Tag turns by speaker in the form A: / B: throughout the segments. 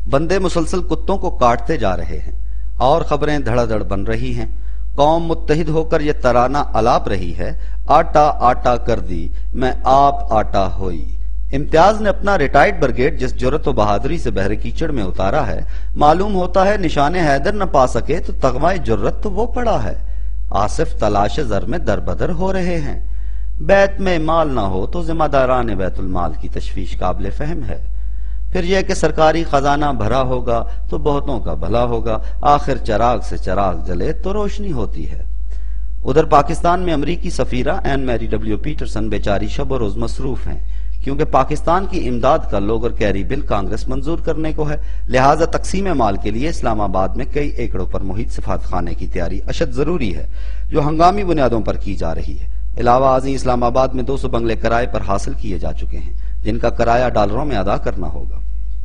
A: بندے مسلسل کتوں کو کاٹتے جا رہے ہیں اور خبریں دھڑا دھڑ بن رہی ہیں۔ قوم متحد ہو کر یہ ترانہ الاپ رہی ہے، آٹا آٹا کر دی میں آپ آٹا ہوئی۔ امتیاز نے اپنا ریٹائرڈ بریگیڈ جس جرت و بہادری سے بحر کیچڑ میں اتارا ہے، معلوم ہوتا ہے نشان حیدر نہ پا سکے تو تغمہ جرت تو وہ پڑا ہے۔ آصف تلاش زر میں دربدر ہو رہے ہیں۔ بیت میں مال نہ ہو تو ذمہ داران بیت المال کی تشویش قابل فہم ہے۔ پھر یہ کہ سرکاری خزانہ بھرا ہوگا تو بہتوں کا بھلا ہوگا، آخر چراغ سے چراغ جلے تو روشنی ہوتی ہے۔ ادھر پاکستان میں امریکی سفیرہ این میری ڈبلیو پیٹرسن بیچاری شب و روز مصروف ہیں، کیونکہ پاکستان کی امداد کا لوگر کیری بل کانگریس منظور کرنے کو ہے، لہٰذا تقسیم مال کے لیے اسلام آباد میں کئی ایکڑوں پر محیط سفارت خانے کی تیاری اشد ضروری ہے، جو ہنگامی بنیادوں پر کی جا رہی ہے۔ علاوہ ازیں اسلام آباد میں 200 بنگلے کرائے پر حاصل کیے جا چکے ہیں، جن کا کرایہ ڈالروں میں ادا کرنا ہوگا۔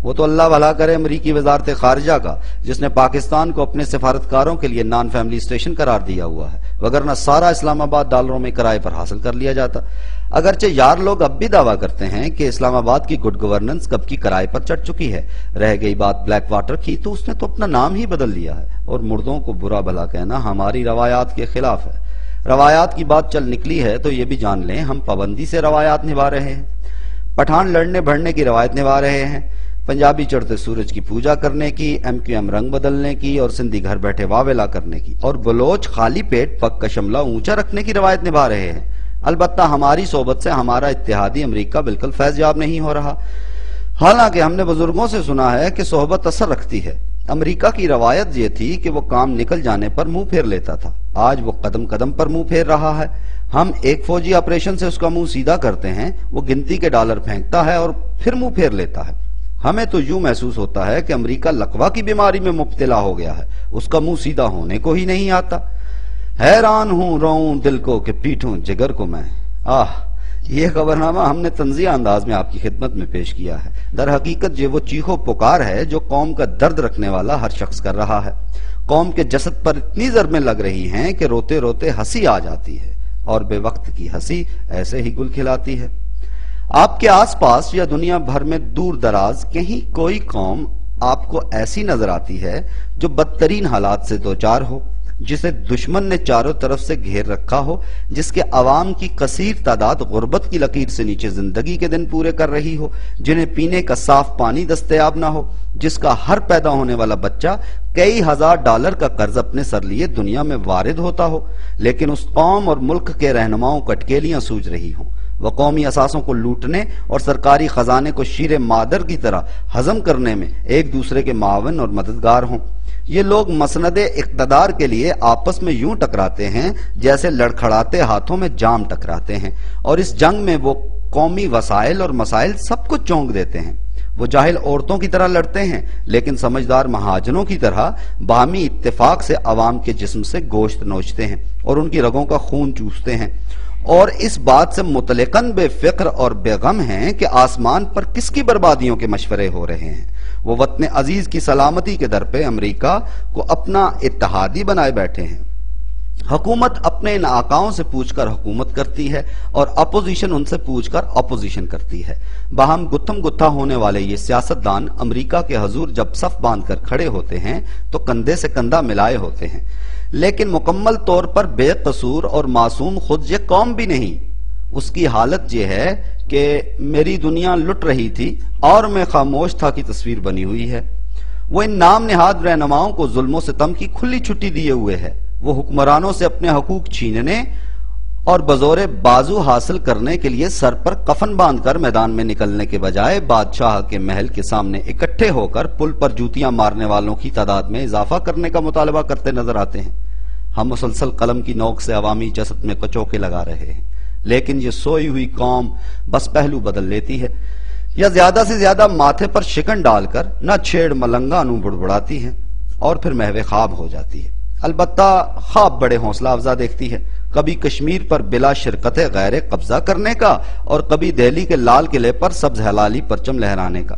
A: وہ تو اللہ بھلا کرے امریکی وزارت خارجہ کا، جس نے پاکستان کو اپنے سفارتکاروں کے لیے نان فیملی اسٹیشن قرار دیا ہوا ہے، وگرنہ سارا اسلام آباد ڈالروں میں کرائے پر حاصل کر لیا جاتا۔ اگرچہ یار لوگ اب بھی دعویٰ کرتے ہیں کہ اسلام آباد کی گڈ گورننس کب کی کرائے پر چڑھ چکی ہے، رہ گئی بات بلیک واٹر کی تو اس نے تو اپنا نام ہی بدل لیا ہے، اور مردوں کو برا بھلا کہنا ہماری روایات کے خلاف ہے۔ روایات کی بات چل نکلی ہے تو یہ بھی جان لیں ہم پابندی سے روایات نبھا رہے ہیں۔ پٹھان لڑنے بھڑنے کی روایت نبھا رہے ہیں، پنجابی چڑھتے سورج کی پوجا کرنے کی، ایم کیو ایم رنگ بدلنے کی، اور سندھی گھر بیٹھے واویلا کرنے کی، اور بلوچ خالی پیٹ پگ کا شملہ اونچا رکھنے کی روایت نبھا رہے ہیں۔ البتہ ہماری صحبت سے ہمارا اتحادی امریکہ بالکل فیض یاب نہیں ہو رہا، حالانکہ ہم نے بزرگوں سے سنا ہے کہ صحبت اثر رکھتی ہے۔ امریکہ کی روایت یہ تھی کہ وہ کام نکل جانے پر منہ پھیر لیتا تھا، آج وہ قدم قدم پر منہ پھیر رہا ہے۔ ہم ایک فوجی آپریشن سے اس کا منہ سیدھا کرتے ہیں، وہ گنتی کے ڈالر پھینکتا ہے اور پھر منہ پھیر لیتا ہے۔ ہمیں تو یوں محسوس ہوتا ہے کہ امریکہ لقوا کی بیماری میں مبتلا ہو گیا ہے، اس کا منہ سیدھا ہونے کو ہی نہیں آتا۔ حیران ہوں روؤں دل کو کہ پیٹوں جگر کو میں۔ یہ خبرنامہ ہم نے طنزیہ انداز میں آپ کی خدمت میں پیش کیا ہے۔ در حقیقت یہ وہ چیخو پکار ہے جو قوم کا درد رکھنے والا ہر شخص کر رہا ہے۔ قوم کے جسد پر اتنی ضربیں لگ رہی ہیں کہ روتے روتے ہنسی آ جاتی ہے، اور بے وقت کی ہنسی ایسے ہی گل کھلاتی ہے۔ آپ کے آس پاس یا دنیا بھر میں دور دراز کہیں کوئی قوم آپ کو ایسی نظر آتی ہے جو بدترین حالات سے دوچار ہو، جسے دشمن نے چاروں طرف سے گھیر رکھا ہو، جس کے عوام کی کثیر تعداد غربت کی لکیر سے نیچے زندگی کے دن پورے کر رہی ہو، جنہیں پینے کا صاف پانی دستیاب نہ ہو، جس کا ہر پیدا ہونے والا بچہ کئی ہزار ڈالر کا قرض اپنے سر لیے دنیا میں وارد ہوتا ہو، لیکن اس قوم اور ملک کے رہنماؤں کو اٹکیلیاں سوج رہی ہوں۔ وہ قومی اثاثوں کو لوٹنے اور سرکاری خزانے کو شیر مادر کی طرح ہضم کرنے میں ایک دوسرے کے معاون اور مددگار ہوں۔ یہ لوگ مسند اقتدار کے لیے آپس میں یوں ٹکراتے ہیں جیسے لڑکھڑاتے ہاتھوں میں جام ٹکراتے ہیں، اور اس جنگ میں وہ قومی وسائل اور مسائل سب کچھ چونک دیتے ہیں۔ وہ جاہل عورتوں کی طرح لڑتے ہیں، لیکن سمجھدار مہاجنوں کی طرح باہمی اتفاق سے عوام کے جسم سے گوشت نوچتے ہیں اور ان کی رگوں کا خون چوستے ہیں، اور اس بات سے مطلقاً بے فکر اور بے غم ہیں کہ آسمان پر کس کی بربادیوں کے مشورے ہو رہے ہیں۔ وہ وطن عزیز کی سلامتی کے در پہ امریکہ کو اپنا اتحادی بنائے بیٹھے ہیں۔ حکومت اپنے ان آقاؤں سے پوچھ کر حکومت کرتی ہے، اور اپوزیشن ان سے پوچھ کر اپوزیشن کرتی ہے۔ باہم گتھم گتھا ہونے والے یہ سیاستدان امریکہ کے حضور جب صف باندھ کر کھڑے ہوتے ہیں تو کندھے سے کندھا ملائے ہوتے ہیں، لیکن مکمل طور پر بے قصور اور معصوم خود یہ قوم بھی نہیں۔ اس کی حالت یہ ہے کہ میری دنیا لٹ رہی تھی اور میں خاموش تھا کی تصویر بنی ہوئی ہے۔ وہ ان نام نہاد رہنماؤں کو ظلم و ستم کی کھلی چھٹی دیے ہوئے ہے۔ وہ حکمرانوں سے اپنے حقوق چھیننے اور بزور بازو حاصل کرنے کے لیے سر پر کفن باندھ کر میدان میں نکلنے کے بجائے بادشاہ کے محل کے سامنے اکٹھے ہو کر پل پر جوتیاں مارنے والوں کی تعداد میں اضافہ کرنے کا مطالبہ کرتے نظر آتے ہیں۔ ہم مسلسل قلم کی نوک سے عوامی جسد میں کچوکے لگا رہے ہیں، لیکن یہ سوئی ہوئی قوم بس پہلو بدل لیتی ہے، یا زیادہ سے زیادہ ماتھے پر شکن ڈال کر نہ چھیڑ ملنگا نو بڑبڑاتی ہے، اور پھر محو خواب ہو جاتی ہے۔ البتہ خواب بڑے حوصلہ افزا دیکھتی ہے، کبھی کشمیر پر بلا شرکت غیر قبضہ کرنے کا، اور کبھی دہلی کے لال قلعے پر سبز ہلالی پرچم لہرانے کا،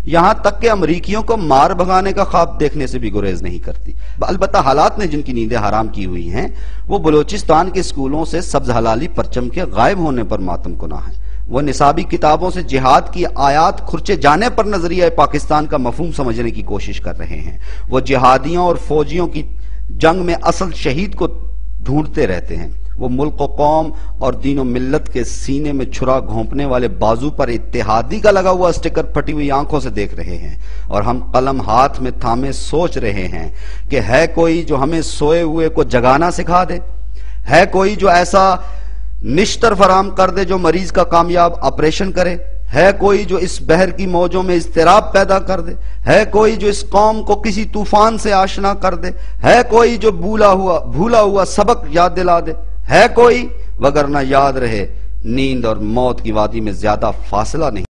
A: یہاں تک کہ امریکیوں کو مار بھگانے کا خواب دیکھنے سے بھی گریز نہیں کرتی۔ البتہ حالات نے جن کی نیندیں حرام کی ہوئی ہیں وہ بلوچستان کے اسکولوں سے سبز ہلالی پرچم کے غائب ہونے پر ماتم کناں ہیں۔ وہ نصابی کتابوں سے جہاد کی آیات کھرچے جانے پر نظریہ پاکستان کا مفہوم سمجھنے کی کوشش کر رہے ہیں۔ وہ جہادیوں اور فوجیوں کی جنگ میں اصل شہید کو ڈھونڈتے رہتے ہیں۔ وہ ملک و قوم اور دین و ملت کے سینے میں چھرا گھونپنے والے بازو پر اتحادی کا لگا ہوا اسٹیکر پھٹی ہوئی آنکھوں سے دیکھ رہے ہیں، اور ہم قلم ہاتھ میں تھامے سوچ رہے ہیں کہ ہے کوئی جو ہمیں سوئے ہوئے کو جگانا سکھا دے، ہے کوئی جو ایسا نشتر فراہم کر دے جو مریض کا کامیاب آپریشن کرے، ہے کوئی جو اس بحر کی موجوں میں اضطراب پیدا کر دے، ہے کوئی جو اس قوم کو کسی طوفان سے آشنا کر دے، ہے کوئی جو بھولا ہوا سبق یاد دلا دے، ہے کوئی، وگرنہ یاد رہے نیند اور موت کی وادی میں زیادہ فاصلہ نہیں۔